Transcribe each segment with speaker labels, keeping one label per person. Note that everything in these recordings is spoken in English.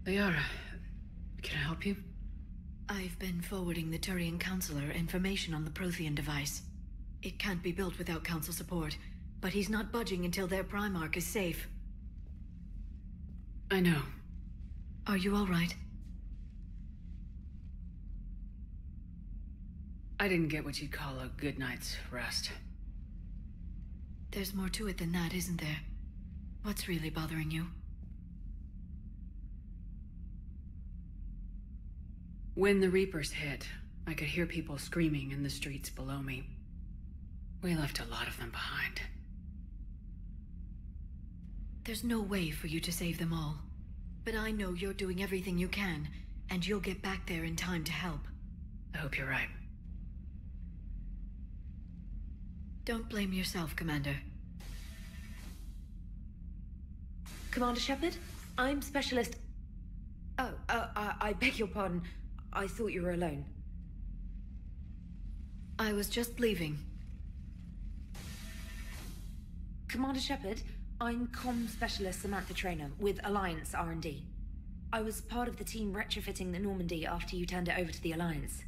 Speaker 1: Liara, can I help you?
Speaker 2: I've been forwarding the Turian Counselor information on the Prothean device. It can't be built without Council support, but he's not budging until their Primarch is safe.
Speaker 1: I know.
Speaker 2: Are you all right?
Speaker 1: I didn't get what you'd call a good night's rest.
Speaker 2: There's more to it than that, isn't there? What's really bothering you?
Speaker 1: When the Reapers hit, I could hear people screaming in the streets below me. We left a lot of them behind.
Speaker 2: There's no way for you to save them all. But I know you're doing everything you can, and you'll get back there in time to help.
Speaker 1: I hope you're right.
Speaker 2: Don't blame yourself, Commander.
Speaker 3: Commander Shepard, I'm Specialist... I beg your pardon. I thought you were alone.
Speaker 2: I was just leaving.
Speaker 3: Commander Shepard, I'm Comm Specialist Samantha Traynor with Alliance R&D. I was part of the team retrofitting the Normandy after you turned it over to the Alliance.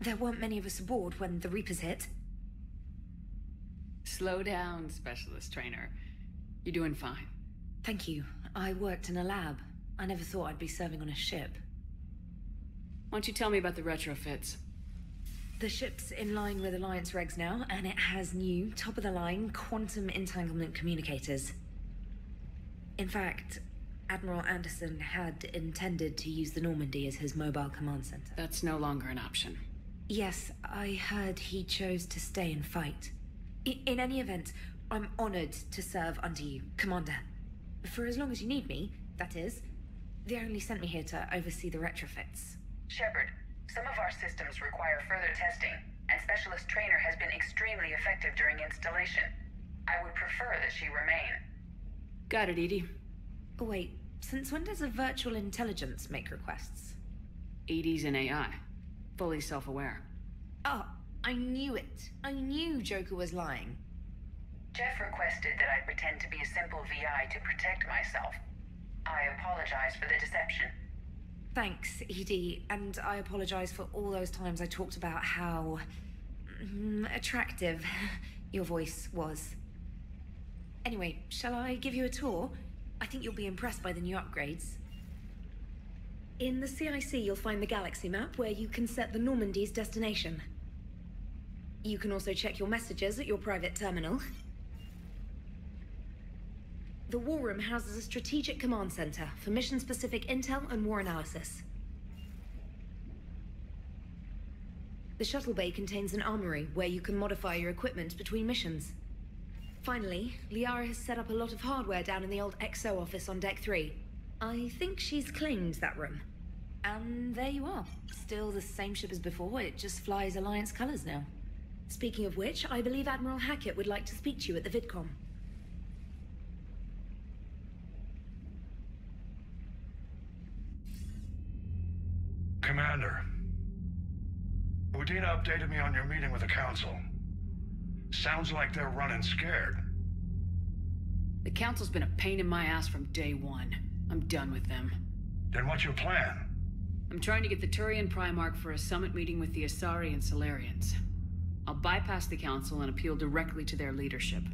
Speaker 3: There weren't many of us aboard when the Reapers hit.
Speaker 1: Slow down, Specialist Trainer. You're doing fine.
Speaker 3: Thank you. I worked in a lab. I never thought I'd be serving on a ship.
Speaker 1: Why don't you tell me about the retrofits?
Speaker 3: The ship's in line with Alliance regs now, and it has new, top-of-the-line, quantum entanglement communicators. In fact, Admiral Anderson had intended to use the Normandy as his mobile command center.
Speaker 1: That's no longer an option.
Speaker 3: Yes, I heard he chose to stay and fight. In any event, I'm honored to serve under you, Commander. For as long as you need me, that is. They only sent me here to oversee the retrofits.
Speaker 4: Shepard, some of our systems require further testing, and Specialist Trainer has been extremely effective during installation. I would prefer that she remain.
Speaker 1: Got it, EDI.
Speaker 3: Oh, wait, since when does a virtual intelligence make requests?
Speaker 1: EDI's an AI. Fully self-aware.
Speaker 3: Oh, I knew it. I knew Joker was lying.
Speaker 4: Jeff requested that I pretend to be a simple VI to protect myself. I apologize for the deception.
Speaker 3: Thanks, ED, and I apologize for all those times I talked about how... attractive your voice was. Anyway, shall I give you a tour? I think you'll be impressed by the new upgrades. In the CIC, you'll find the galaxy map where you can set the Normandy's destination. You can also check your messages at your private terminal. The War Room houses a strategic command center for mission-specific intel and war analysis. The shuttle bay contains an armory where you can modify your equipment between missions. Finally, Liara has set up a lot of hardware down in the old XO office on Deck 3. I think she's claimed that room. And there you are. Still the same ship as before, it just flies Alliance colors now. Speaking of which, I believe Admiral Hackett would like to speak to you at the VidCom.
Speaker 5: Commander, Udina updated me on your meeting with the Council. Sounds like they're running scared.
Speaker 1: The Council's been a pain in my ass from day one. I'm done with them.
Speaker 5: Then what's your plan?
Speaker 1: I'm trying to get the Turian Primarch for a summit meeting with the Asari and Solarians. I'll bypass the Council and appeal directly to their leadership.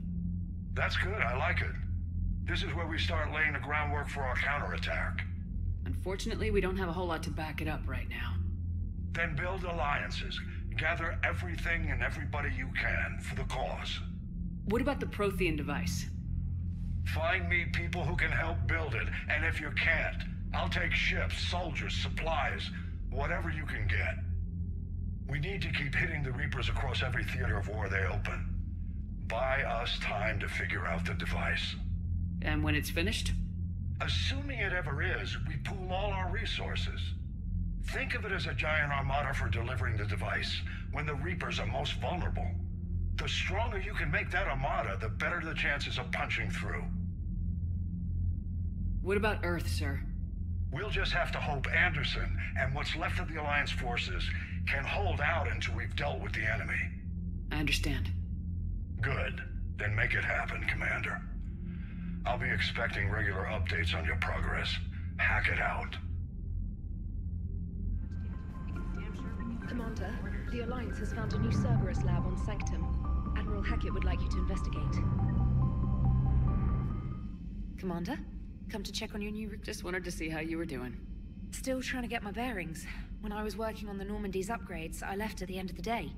Speaker 5: That's good, I like it. This is where we start laying the groundwork for our counterattack.
Speaker 1: Unfortunately, we don't have a whole lot to back it up right now.
Speaker 5: Then build alliances. Gather everything and everybody you can for the cause.
Speaker 1: What about the Prothean device?
Speaker 5: Find me people who can help build it, and if you can't, I'll take ships, soldiers, supplies, whatever you can get. We need to keep hitting the Reapers across every theater of war they open. Buy us time to figure out the device.
Speaker 1: And when it's finished?
Speaker 5: Assuming it ever is, we pool all our resources. Think of it as a giant armada for delivering the device when the Reapers are most vulnerable. The stronger you can make that armada, the better the chances of punching through.
Speaker 1: What about Earth, sir?
Speaker 5: We'll just have to hope Anderson and what's left of the Alliance forces can hold out until we've dealt with the enemy.
Speaker 1: I understand.
Speaker 5: Good. Then make it happen, Commander. I'll be expecting regular updates on your progress. Hack it out.
Speaker 3: Commander, the Alliance has found a new Cerberus lab on Sanctum. Admiral Hackett would like you to investigate. Commander? Come to check on your new...
Speaker 1: Just wanted to see how you were doing.
Speaker 3: Still trying to get my bearings. When I was working on the Normandy's upgrades, I left at the end of the day.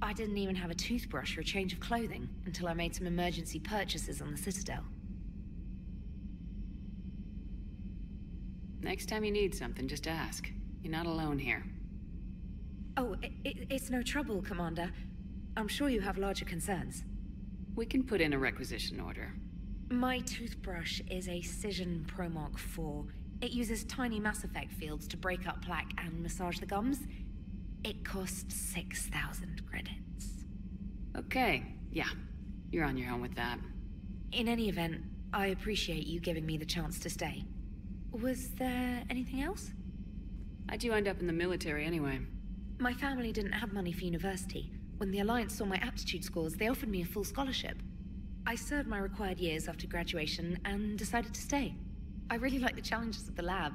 Speaker 3: I didn't even have a toothbrush or a change of clothing until I made some emergency purchases on the Citadel.
Speaker 1: Next time you need something, just ask. You're not alone here.
Speaker 3: Oh, it's no trouble, Commander. I'm sure you have larger concerns.
Speaker 1: We can put in a requisition order.
Speaker 3: My toothbrush is a Cision Pro Mark IV. It uses tiny Mass Effect fields to break up plaque and massage the gums. It costs 6,000 credits.
Speaker 1: Okay, yeah. You're on your own with that.
Speaker 3: In any event, I appreciate you giving me the chance to stay. Was there anything else?
Speaker 1: How'd you end up in the military anyway?
Speaker 3: My family didn't have money for university. When the Alliance saw my aptitude scores, they offered me a full scholarship. I served my required years after graduation and decided to stay. I really like the challenges of the lab.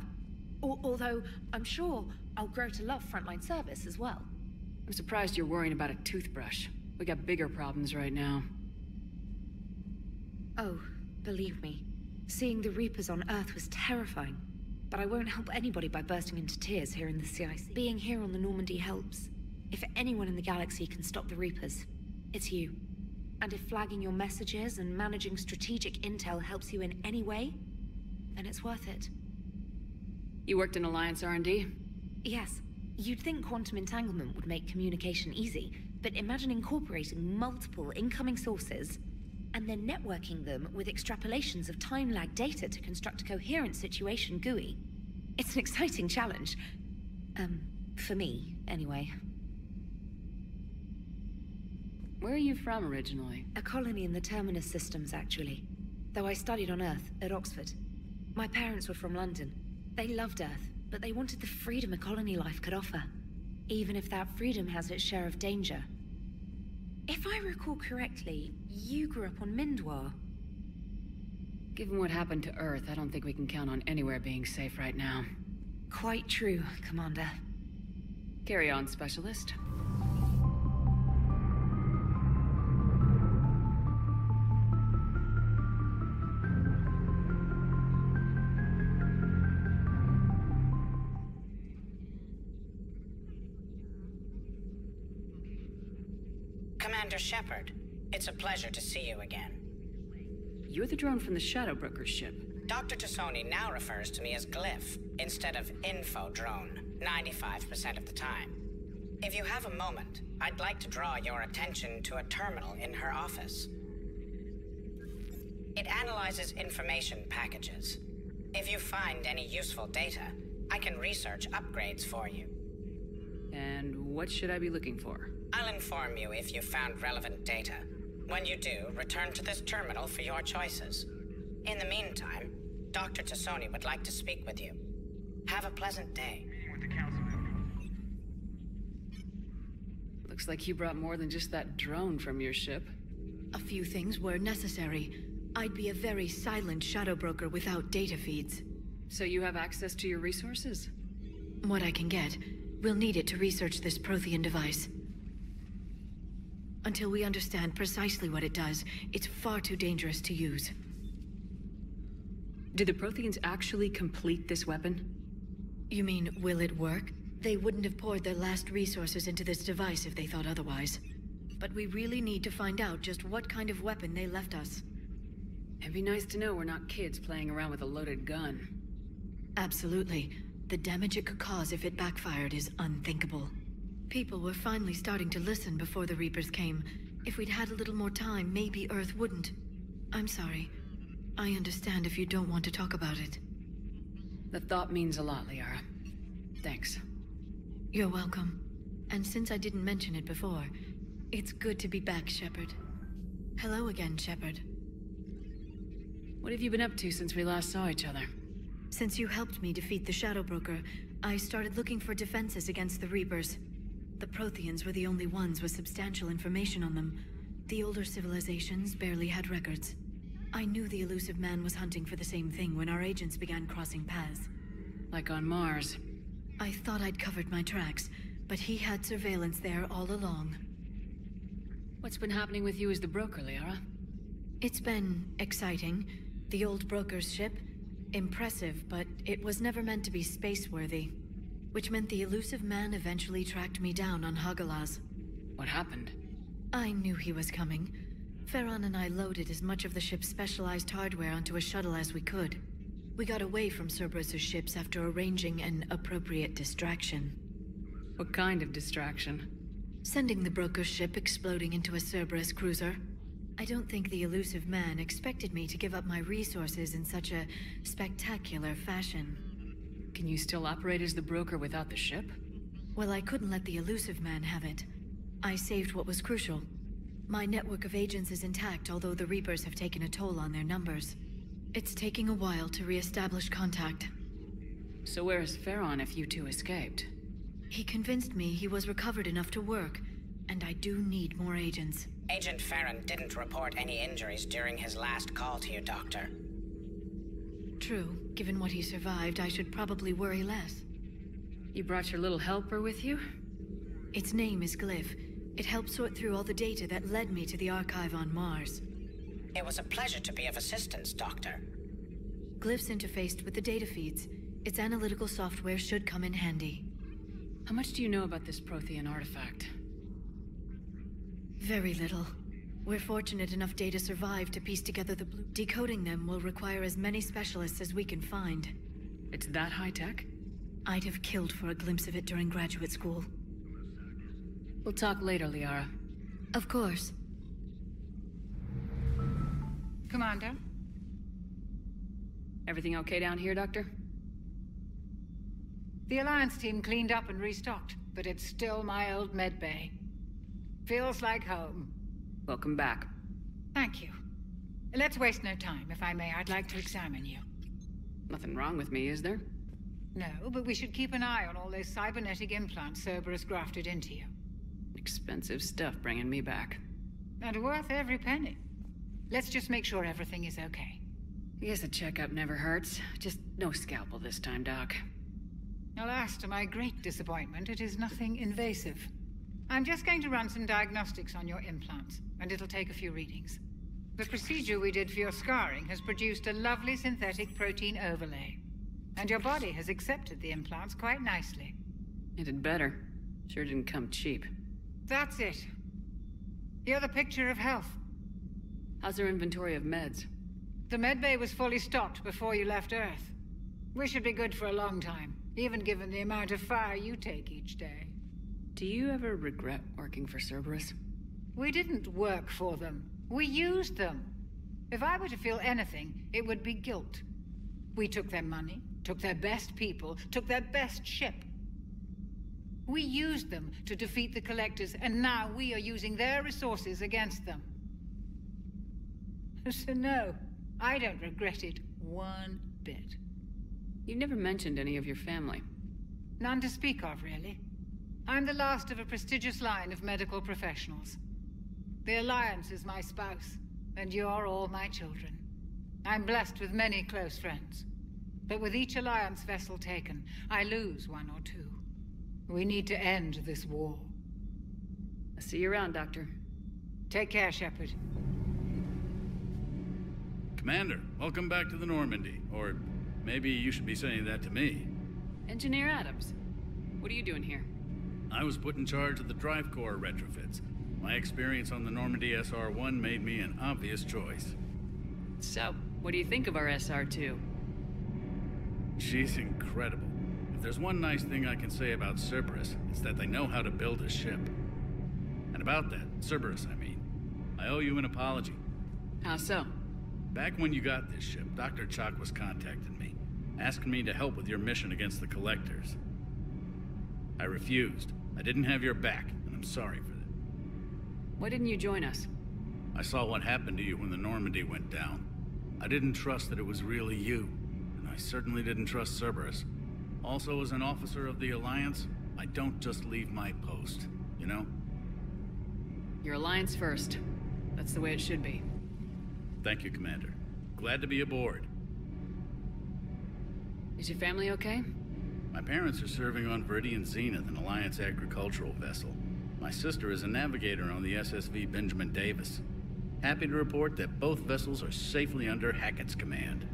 Speaker 3: Although, I'm sure I'll grow to love frontline service as well.
Speaker 1: I'm surprised you're worrying about a toothbrush. We got bigger problems right now.
Speaker 3: Oh, believe me, seeing the Reapers on Earth was terrifying. But I won't help anybody by bursting into tears here in the CIC. Being here on the Normandy helps. If anyone in the galaxy can stop the Reapers, it's you. And if flagging your messages and managing strategic intel helps you in any way, then it's worth it.
Speaker 1: You worked in Alliance R&D?
Speaker 3: Yes. You'd think quantum entanglement would make communication easy, but imagine incorporating multiple incoming sources and then networking them with extrapolations of time-lag data to construct a coherent situation GUI. It's an exciting challenge. For me, anyway.
Speaker 1: Where are you from originally?
Speaker 3: A colony in the Terminus systems, actually. Though I studied on Earth, at Oxford. My parents were from London. They loved Earth, but they wanted the freedom a colony life could offer. Even if that freedom has its share of danger. If I recall correctly, you grew up on Mindwar.
Speaker 1: Given what happened to Earth, I don't think we can count on anywhere being safe right now.
Speaker 3: Quite true, Commander.
Speaker 1: Carry on, Specialist.
Speaker 6: Commander Shepard, it's a pleasure to see you again.
Speaker 1: You're the drone from the Shadow Broker's ship.
Speaker 6: Dr. Tassoni now refers to me as Glyph, instead of Info Drone, 95% of the time. If you have a moment, I'd like to draw your attention to a terminal in her office. It analyzes information packages. If you find any useful data, I can research upgrades for you.
Speaker 1: And what should I be looking for?
Speaker 6: I'll inform you if you found relevant data. When you do, return to this terminal for your choices. In the meantime, Dr. Tassoni would like to speak with you. Have a pleasant day.
Speaker 1: Looks like you brought more than just that drone from your ship.
Speaker 2: A few things were necessary. I'd be a very silent shadow broker without data feeds.
Speaker 1: So you have access to your resources?
Speaker 2: What I can get. We'll need it to research this Prothean device. Until we understand precisely what it does, it's far too dangerous to use.
Speaker 1: Did the Protheans actually complete this weapon?
Speaker 2: You mean, will it work? They wouldn't have poured their last resources into this device if they thought otherwise. But we really need to find out just what kind of weapon they left us.
Speaker 1: It'd be nice to know we're not kids playing around with a loaded gun.
Speaker 2: Absolutely. The damage it could cause if it backfired is unthinkable. People were finally starting to listen before the Reapers came. If we'd had a little more time, maybe Earth wouldn't. I'm sorry. I understand if you don't want to talk about it.
Speaker 1: The thought means a lot, Liara. Thanks.
Speaker 2: You're welcome. And since I didn't mention it before, it's good to be back, Shepard. Hello again, Shepard.
Speaker 1: What have you been up to since we last saw each other?
Speaker 2: Since you helped me defeat the Shadow Broker, I started looking for defenses against the Reapers. The Protheans were the only ones with substantial information on them. The older civilizations barely had records. I knew the elusive man was hunting for the same thing when our agents began crossing paths.
Speaker 1: Like on Mars.
Speaker 2: I thought I'd covered my tracks, but he had surveillance there all along.
Speaker 1: What's been happening with you as the broker, Liara?
Speaker 2: It's been exciting. The old broker's ship, impressive, but it was never meant to be space-worthy. Which meant the elusive man eventually tracked me down on Hagalaz.
Speaker 1: What happened?
Speaker 2: I knew he was coming. Farron and I loaded as much of the ship's specialized hardware onto a shuttle as we could. We got away from Cerberus's ships after arranging an appropriate distraction.
Speaker 1: What kind of distraction?
Speaker 2: Sending the broker's ship exploding into a Cerberus cruiser. I don't think the elusive man expected me to give up my resources in such a spectacular fashion.
Speaker 1: Can you still operate as the broker without the ship?
Speaker 2: Well, I couldn't let the elusive man have it. I saved what was crucial. My network of agents is intact, although the Reapers have taken a toll on their numbers. It's taking a while to re-establish contact.
Speaker 1: So where is Farron if you two escaped?
Speaker 2: He convinced me he was recovered enough to work, and I do need more agents.
Speaker 6: Agent Farron didn't report any injuries during his last call to you, Doctor.
Speaker 2: True. Given what he survived, I should probably worry less.
Speaker 1: You brought your little helper with you?
Speaker 2: Its name is Glyph. It helped sort through all the data that led me to the archive on Mars.
Speaker 6: It was a pleasure to be of assistance, Doctor.
Speaker 2: Glyph's interfaced with the data feeds. Its analytical software should come in handy.
Speaker 1: How much do you know about this Prothean artifact?
Speaker 2: Very little. We're fortunate enough data survived to piece together the blue. Decoding them will require as many specialists as we can find.
Speaker 1: It's that high-tech?
Speaker 2: I'd have killed for a glimpse of it during graduate school.
Speaker 1: We'll talk later, Liara.
Speaker 2: Of course.
Speaker 7: Commander?
Speaker 1: Everything okay down here, Doctor?
Speaker 7: The Alliance team cleaned up and restocked, but it's still my old med bay. Feels like home.
Speaker 1: Welcome back.
Speaker 7: Thank you. Let's waste no time. If I may, I'd like to examine you.
Speaker 1: Nothing wrong with me, is there?
Speaker 7: No, but we should keep an eye on all those cybernetic implants Cerberus grafted into you.
Speaker 1: Expensive stuff bringing me back.
Speaker 7: And worth every penny. Let's just make sure everything is okay.
Speaker 1: I guess a checkup never hurts. Just no scalpel this time, Doc.
Speaker 7: Alas, to my great disappointment, it is nothing invasive. I'm just going to run some diagnostics on your implants, and it'll take a few readings. The procedure we did for your scarring has produced a lovely synthetic protein overlay. And your body has accepted the implants quite nicely.
Speaker 1: It did better. Sure didn't come cheap.
Speaker 7: That's it. You're the picture of health.
Speaker 1: How's our inventory of meds?
Speaker 7: The medbay was fully stocked before you left Earth. We should be good for a long time, even given the amount of fire you take each day.
Speaker 1: Do you ever regret working for Cerberus?
Speaker 7: We didn't work for them. We used them. If I were to feel anything, it would be guilt. We took their money, took their best people, took their best ship. We used them to defeat the Collectors, and now we are using their resources against them. So no, I don't regret it one bit.
Speaker 1: You never mentioned any of your family.
Speaker 7: None to speak of, really. I'm the last of a prestigious line of medical professionals. The Alliance is my spouse, and you're all my children. I'm blessed with many close friends. But with each Alliance vessel taken, I lose one or two. We need to end this war.
Speaker 1: I'll see you around, Doctor.
Speaker 7: Take care, Shepard.
Speaker 8: Commander, welcome back to the Normandy. Or maybe you should be saying that to me.
Speaker 1: Engineer Adams, what are you doing here?
Speaker 8: I was put in charge of the drive core retrofits. My experience on the Normandy SR-1 made me an obvious choice.
Speaker 1: So, what do you think of our SR-2?
Speaker 8: She's incredible. If there's one nice thing I can say about Cerberus, it's that they know how to build a ship. And about that, Cerberus, I mean, I owe you an apology.
Speaker 1: How so?
Speaker 8: Back when you got this ship, Dr. Chalk was contacting me, asking me to help with your mission against the Collectors. I refused. I didn't have your back, and I'm sorry for that.
Speaker 1: Why didn't you join us?
Speaker 8: I saw what happened to you when the Normandy went down. I didn't trust that it was really you, and I certainly didn't trust Cerberus. Also, as an officer of the Alliance, I don't just leave my post, you know?
Speaker 1: Your Alliance first. That's the way it should be.
Speaker 8: Thank you, Commander. Glad to be aboard.
Speaker 1: Is your family okay?
Speaker 8: My parents are serving on Viridian Zenith, an Alliance agricultural vessel. My sister is a navigator on the SSV Benjamin Davis. Happy to report that both vessels are safely under Hackett's command.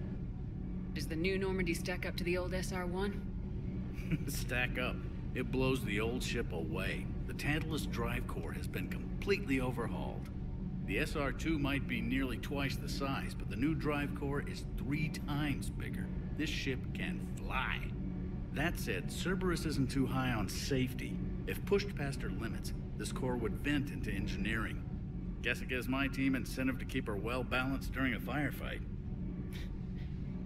Speaker 1: Does the new Normandy stack up to the old SR-1?
Speaker 8: Stack up. It blows the old ship away. The Tantalus drive core has been completely overhauled. The SR-2 might be nearly twice the size, but the new drive core is 3 times bigger. This ship can fly. That said, Cerberus isn't too high on safety. If pushed past her limits, this core would vent into engineering. Guess it gives my team incentive to keep her well balanced during a firefight.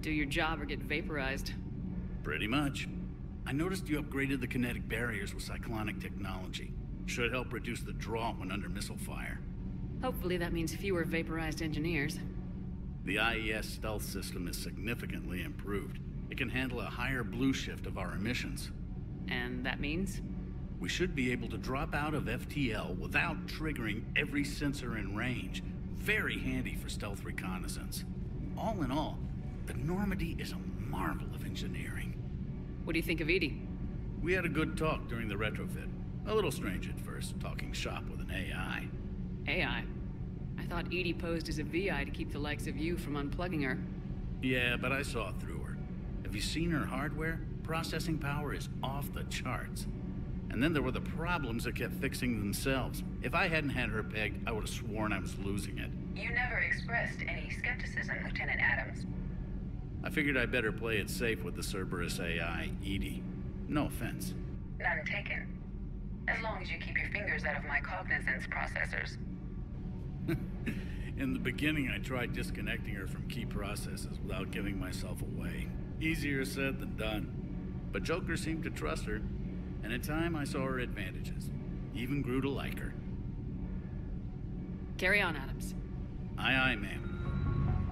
Speaker 1: Do your job or get vaporized.
Speaker 8: Pretty much. I noticed you upgraded the kinetic barriers with cyclonic technology. Should help reduce the draw when under missile fire.
Speaker 1: Hopefully that means fewer vaporized engineers.
Speaker 8: The IES stealth system is significantly improved. It can handle a higher blue shift of our emissions.
Speaker 1: And that means?
Speaker 8: We should be able to drop out of FTL without triggering every sensor in range. Very handy for stealth reconnaissance. All in all, the Normandy is a marvel of engineering.
Speaker 1: What do you think of EDI?
Speaker 8: We had a good talk during the retrofit. A little strange at first, talking shop with an AI.
Speaker 1: AI? I thought EDI posed as a VI to keep the likes of you from unplugging her.
Speaker 8: Yeah, but I saw through her. Have you seen her hardware? Processing power is off the charts. And then there were the problems that kept fixing themselves. If I hadn't had her pegged, I would have sworn I was losing it.
Speaker 4: You never expressed any skepticism, Lieutenant Adams.
Speaker 8: I figured I'd better play it safe with the Cerberus AI, EDI. No offense.
Speaker 4: None taken. As long as you keep your fingers out of my cognizance processors.
Speaker 8: In the beginning, I tried disconnecting her from key processes without giving myself away. Easier said than done. But Joker seemed to trust her, and in time I saw her advantages. Even grew to like her.
Speaker 1: Carry on, Adams.
Speaker 8: Aye, aye, ma'am.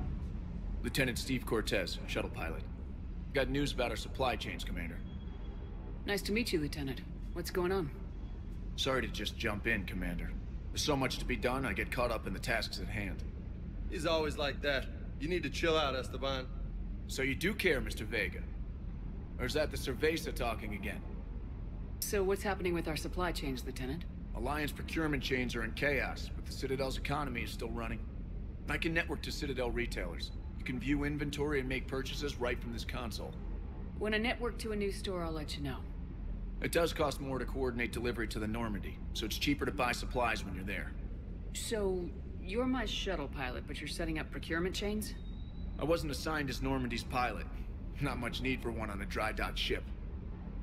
Speaker 9: Lieutenant Steve Cortez, shuttle pilot. Got news about our supply chains, Commander.
Speaker 1: Nice to meet you, Lieutenant. What's going on?
Speaker 9: Sorry to just jump in, Commander. There's so much to be done, I get caught up in the tasks at hand.
Speaker 10: He's always like that. You need to chill out, Esteban.
Speaker 9: So you do care, Mr. Vega? Or is that the Cerveza talking again?
Speaker 1: So what's happening with our supply chains, Lieutenant?
Speaker 9: Alliance procurement chains are in chaos, but the Citadel's economy is still running. I can network to Citadel retailers. You can view inventory and make purchases right from this console.
Speaker 1: When I network to a new store, I'll let you know.
Speaker 9: It does cost more to coordinate delivery to the Normandy, so it's cheaper to buy supplies when you're there.
Speaker 1: So, you're my shuttle pilot, but you're setting up procurement chains?
Speaker 9: I wasn't assigned as Normandy's pilot. Not much need for one on a dry dock ship.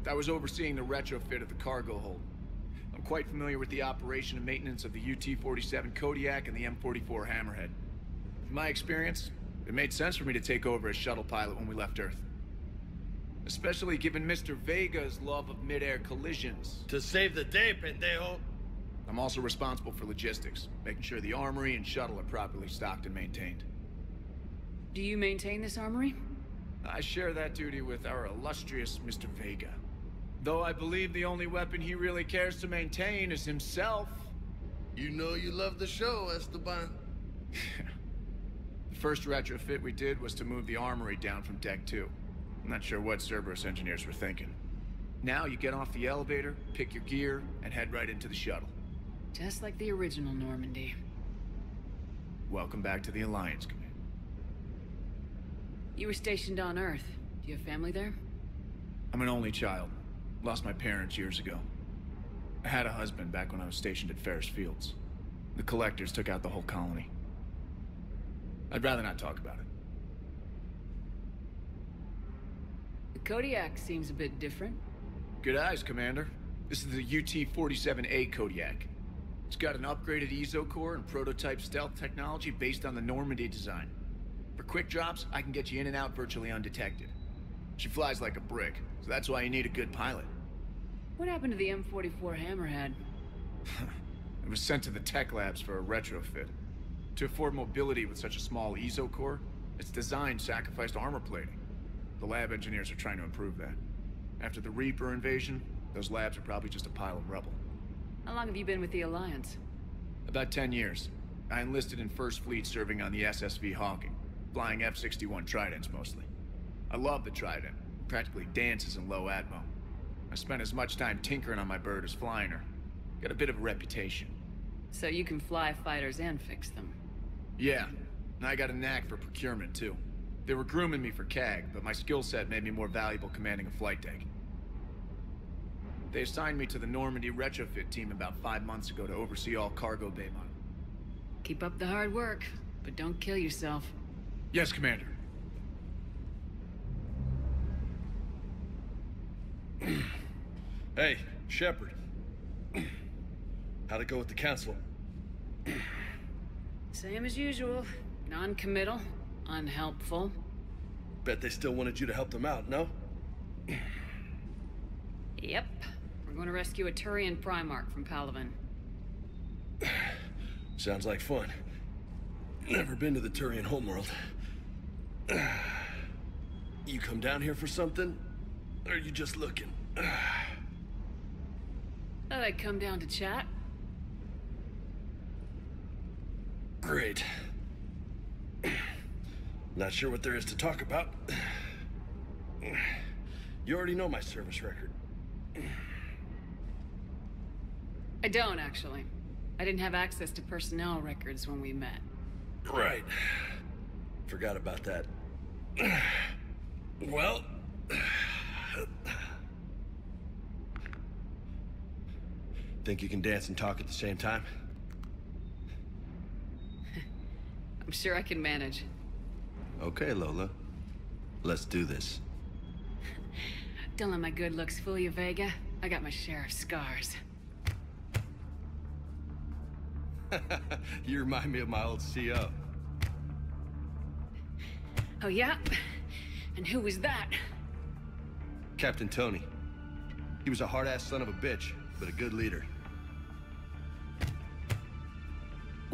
Speaker 9: I was overseeing the retrofit of the cargo hold. I'm quite familiar with the operation and maintenance of the UT-47 Kodiak and the M44 Hammerhead. In my experience, it made sense for me to take over as shuttle pilot when we left Earth. Especially given Mr. Vega's love of mid-air collisions.
Speaker 10: To save the day, pendejo.
Speaker 9: I'm also responsible for logistics, making sure the armory and shuttle are properly stocked and maintained.
Speaker 1: Do you maintain this armory?
Speaker 9: I share that duty with our illustrious Mr. Vega. Though I believe the only weapon he really cares to maintain is himself.
Speaker 10: You know you love the show, Esteban.
Speaker 9: The first retrofit we did was to move the armory down from Deck 2. I'm not sure what Cerberus engineers were thinking. Now you get off the elevator, pick your gear, and head right into the shuttle.
Speaker 1: Just like the original Normandy.
Speaker 9: Welcome back to the Alliance, Commander.
Speaker 1: You were stationed on Earth. Do you have family there?
Speaker 9: I'm an only child. Lost my parents years ago. I had a husband back when I was stationed at Ferris Fields. The Collectors took out the whole colony. I'd rather not talk about it.
Speaker 1: The Kodiak seems a bit different.
Speaker 9: Good eyes, Commander. This is the UT-47A Kodiak. It's got an upgraded EZO core and prototype stealth technology based on the Normandy design. For quick drops, I can get you in and out virtually undetected. She flies like a brick, so that's why you need a good pilot.
Speaker 1: What happened to the M44 Hammerhead?
Speaker 9: It was sent to the tech labs for a retrofit. To afford mobility with such a small EZO core, its design sacrificed armor plating. The lab engineers are trying to improve that. After the Reaper invasion, those labs are probably just a pile of rubble.
Speaker 1: How long have you been with the Alliance?
Speaker 9: About 10 years. I enlisted in First Fleet serving on the SSV Hawking. Flying F-61 Tridents, mostly. I love the Trident. Practically dances in low atmo. I spent as much time tinkering on my bird as flying her. Got a bit of a reputation.
Speaker 1: So you can fly fighters and fix them.
Speaker 9: Yeah, and I got a knack for procurement, too. They were grooming me for CAG, but my skill set made me more valuable commanding a flight deck. They assigned me to the Normandy retrofit team about 5 months ago to oversee all cargo bay model.
Speaker 1: Keep up the hard work, but don't kill yourself.
Speaker 9: Yes, Commander.
Speaker 10: Hey, Shepard. How'd it go with the council?
Speaker 1: Same as usual. Non-committal, unhelpful.
Speaker 10: Bet they still wanted you to help them out, no?
Speaker 1: Yep. We're going to rescue a Turian Primarch from Palaven.
Speaker 10: Sounds like fun. Never been to the Turian homeworld. You come down here for something? Or are you just looking?
Speaker 1: Thought I'd come down to chat.
Speaker 10: Great. Not sure what there is to talk about. You already know my service record.
Speaker 1: I don't, actually. I didn't have access to personnel records when we met.
Speaker 10: Right. Forgot about that. Well... Think you can dance and talk at the same time?
Speaker 1: I'm sure I can manage.
Speaker 10: Okay, Lola. Let's do this.
Speaker 1: Don't let my good looks fool you, Vega. I got my share of scars.
Speaker 10: You remind me of my old CO.
Speaker 1: Oh, yeah? And who was that?
Speaker 10: Captain Tony. He was a hard-ass son of a bitch, but a good leader.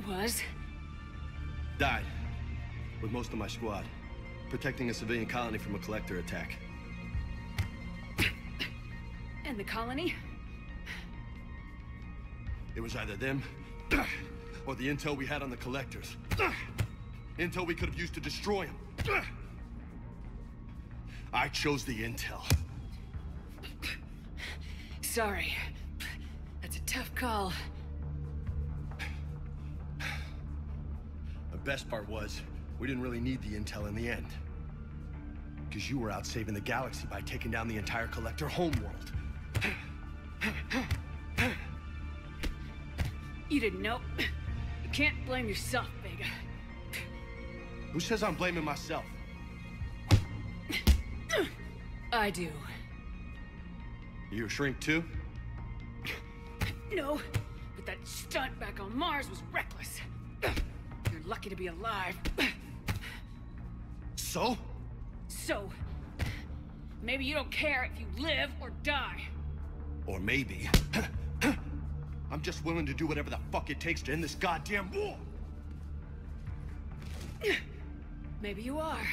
Speaker 1: Was?
Speaker 10: Died. With most of my squad. Protecting a civilian colony from a collector attack.
Speaker 1: And the colony?
Speaker 10: It was either them, or the intel we had on the collectors. Intel we could have used to destroy them. I chose the intel.
Speaker 1: Sorry. That's a tough call.
Speaker 10: The best part was, we didn't really need the intel in the end. Because you were out saving the galaxy by taking down the entire collector homeworld.
Speaker 1: You didn't know. You can't blame yourself, Vega.
Speaker 10: Who says I'm blaming myself?
Speaker 1: I do.
Speaker 10: You a shrink too?
Speaker 1: No, but that stunt back on Mars was reckless. You're lucky to be alive.
Speaker 10: So?
Speaker 1: So, maybe you don't care if you live or die.
Speaker 10: Or maybe... I'm just willing to do whatever the fuck it takes to end this goddamn war!
Speaker 1: Maybe you are.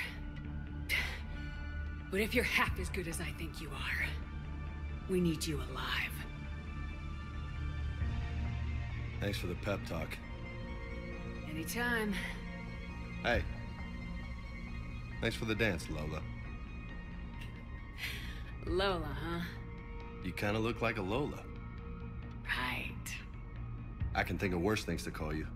Speaker 1: But if you're half as good as I think you are, we need you alive.
Speaker 10: Thanks for the pep talk.
Speaker 1: Anytime.
Speaker 10: Hey. Thanks for the dance, Lola.
Speaker 1: Lola, huh?
Speaker 10: You kinda look like a Lola.
Speaker 1: Right.
Speaker 10: I can think of worse things to call you.